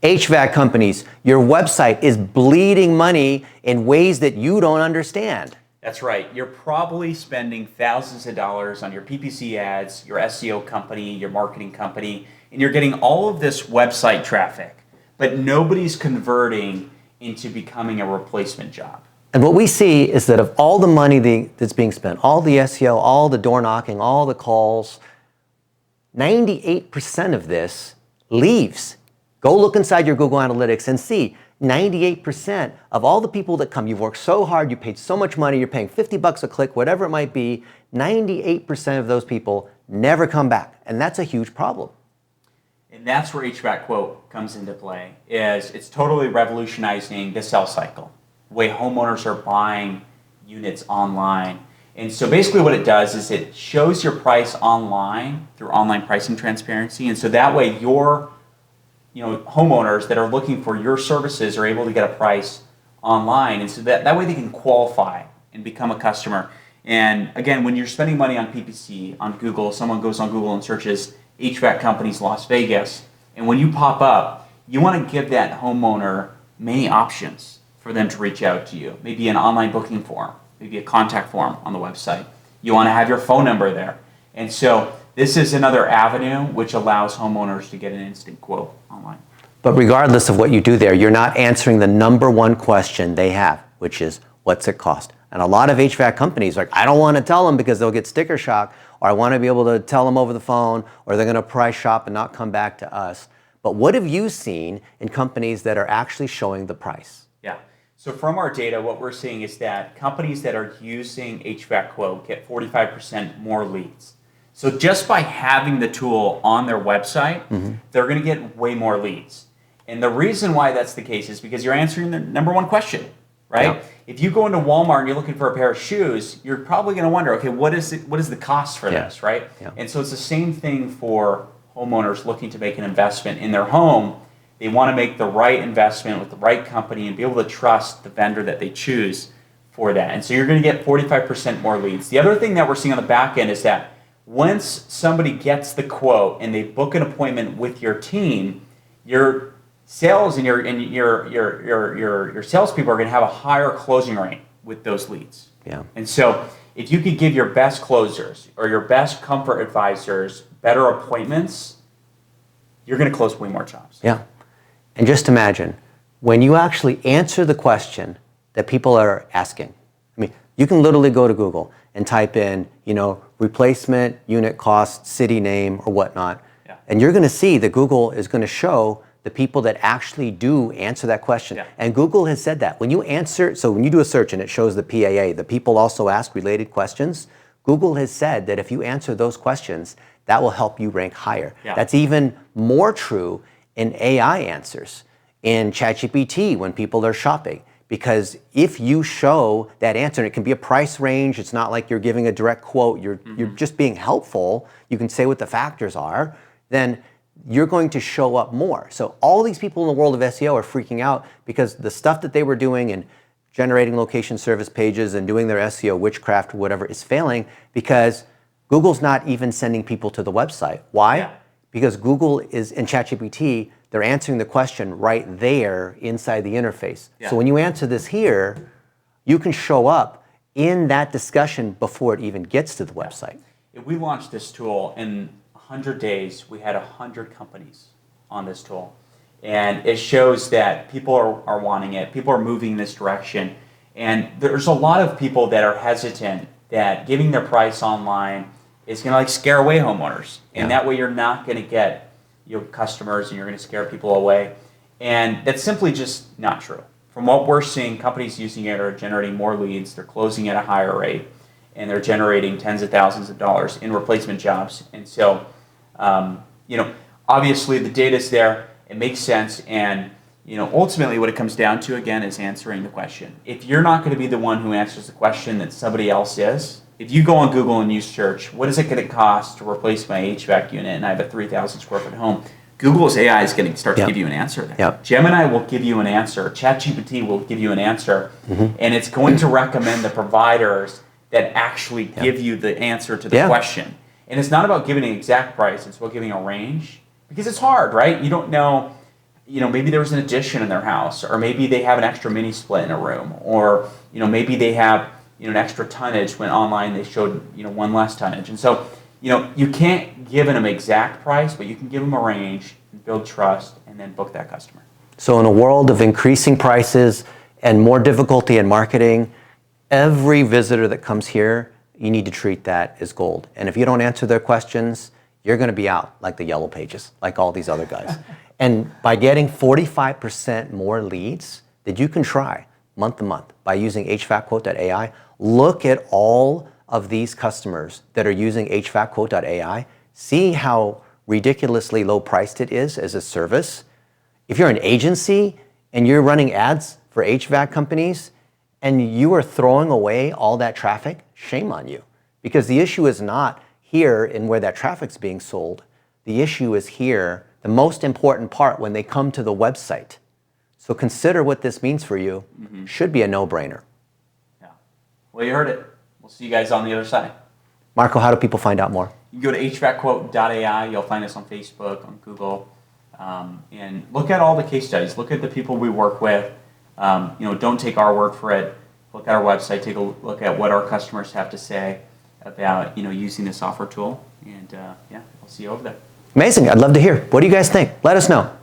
HVAC companies, your website is bleeding money in ways that you don't understand. That's right. You're probably spending thousands of dollars on your PPC ads, your SEO company, your marketing company, and you're getting all of this website traffic, but nobody's converting into becoming a replacement job. And what we see is that of all the money that's being spent, all the SEO, all the door knocking, all the calls, 98% of this leaves. Go look inside your Google Analytics and see 98% of all the people that come, you've worked so hard, you paid so much money, you're paying 50 bucks a click, whatever it might be, 98% of those people never come back. And that's a huge problem. And that's where HVAC Quote comes into play, is it's totally revolutionizing the sales cycle, the way homeowners are buying units online. And so basically what it does is it shows your price online through online pricing transparency. And so that way your homeowners that are looking for your services are able to get a price online. And so that way they can qualify and become a customer. And again, when you're spending money on PPC, on Google, someone goes on Google and searches HVAC companies Las Vegas, and when you pop up, you want to give that homeowner many options for them to reach out to you. Maybe an online booking form, maybe a contact form on the website. You want to have your phone number there. And so this is another avenue which allows homeowners to get an instant quote online. But regardless of what you do there, you're not answering the number one question they have, which is, what's it cost? And a lot of HVAC companies are like, I don't want to tell them because they'll get sticker shock, or I want to be able to tell them over the phone, or they're going to price shop and not come back to us. But what have you seen in companies that are actually showing the price? Yeah. So from our data, what we're seeing is that companies that are using HVAC Quote get 45% more leads. So just by having the tool on their website, they're going to get way more leads. And the reason why that's the case is because you're answering the number one question, right? Yeah. If you go into Walmart and you're looking for a pair of shoes, you're probably going to wonder, okay, what is the cost for this, right? Yeah. And so it's the same thing for homeowners looking to make an investment in their home. They want to make the right investment with the right company and be able to trust the vendor that they choose for that. And so you're going to get 45% more leads. The other thing that we're seeing on the back end is that once somebody gets the quote and they book an appointment with your team, your sales and your salespeople are going to have a higher closing rate with those leads. Yeah. And so if you could give your best closers or your best comfort advisors better appointments, you're going to close way more jobs. Yeah. And just imagine when you actually answer the question that people are asking. I mean, you can literally go to Google and type in, replacement, unit cost, city name, or whatnot. Yeah. And you're going to see that Google is going to show the people that actually do answer that question. Yeah. And Google has said that. When you do a search and it shows the PAA, the people also ask related questions, Google has said that if you answer those questions, that will help you rank higher. Yeah. That's even more true in AI answers, in ChatGPT when people are shopping. Because if you show that answer, and it can be a price range, it's not like you're giving a direct quote, you're just being helpful, you can say what the factors are, then you're going to show up more. So all these people in the world of SEO are freaking out because the stuff that they were doing and generating location service pages and doing their SEO witchcraft or whatever is failing because Google's not even sending people to the website. Why? Yeah. Because Google is in ChatGPT, they're answering the question right there inside the interface. Yeah. So when you answer this here, you can show up in that discussion before it even gets to the website. If we launched this tool in 100 days, we had 100 companies on this tool. And it shows that people are wanting it. People are moving in this direction. And there's a lot of people that are hesitant that giving their price online is going to scare away homeowners. And that way you're not going to get your customers and you're going to scare people away. And that's simply just not true. From what we're seeing, companies using it are generating more leads, they're closing at a higher rate, and they're generating tens of thousands of dollars in replacement jobs. And so, obviously the data's there, it makes sense, and ultimately what it comes down to, again, is answering the question. If you're not going to be the one who answers the question that somebody else is, if you go on Google and you search, what is it going to cost to replace my HVAC unit, and I have a 3,000 square foot home, Google's AI is going to start to give you an answer there. Yep. Gemini will give you an answer. ChatGPT will give you an answer, and it's going to recommend the providers that actually give you the answer to the question. And it's not about giving an exact price, it's about giving a range, because it's hard, right? You don't know maybe there was an addition in their house, or maybe they have an extra mini split in a room, or maybe they have an extra tonnage. When online they showed one less tonnage, and so you can't give them an exact price, but you can give them a range, build trust, and then book that customer. So in a world of increasing prices and more difficulty in marketing, every visitor that comes here, you need to treat that as gold. And if you don't answer their questions, you're going to be out like the Yellow Pages, like all these other guys. And by getting 45% more leads that you can try month to month by using HVACquote.ai, look at all of these customers that are using HVACquote.ai. See how ridiculously low priced it is as a service. If you're an agency and you're running ads for HVAC companies and you are throwing away all that traffic, shame on you. Because the issue is not here in where that traffic's being sold. The issue is here, the most important part, when they come to the website. So consider what this means for you. Should be a no-brainer. Yeah. Well, you heard it. We'll see you guys on the other side. Marko, how do people find out more? You can go to HVACquote.ai. You'll find us on Facebook, on Google, and look at all the case studies. Look at the people we work with. Don't take our word for it. Look at our website. Take a look at what our customers have to say about using the software tool. And we'll see you over there. Amazing. I'd love to hear. What do you guys think? Let us know.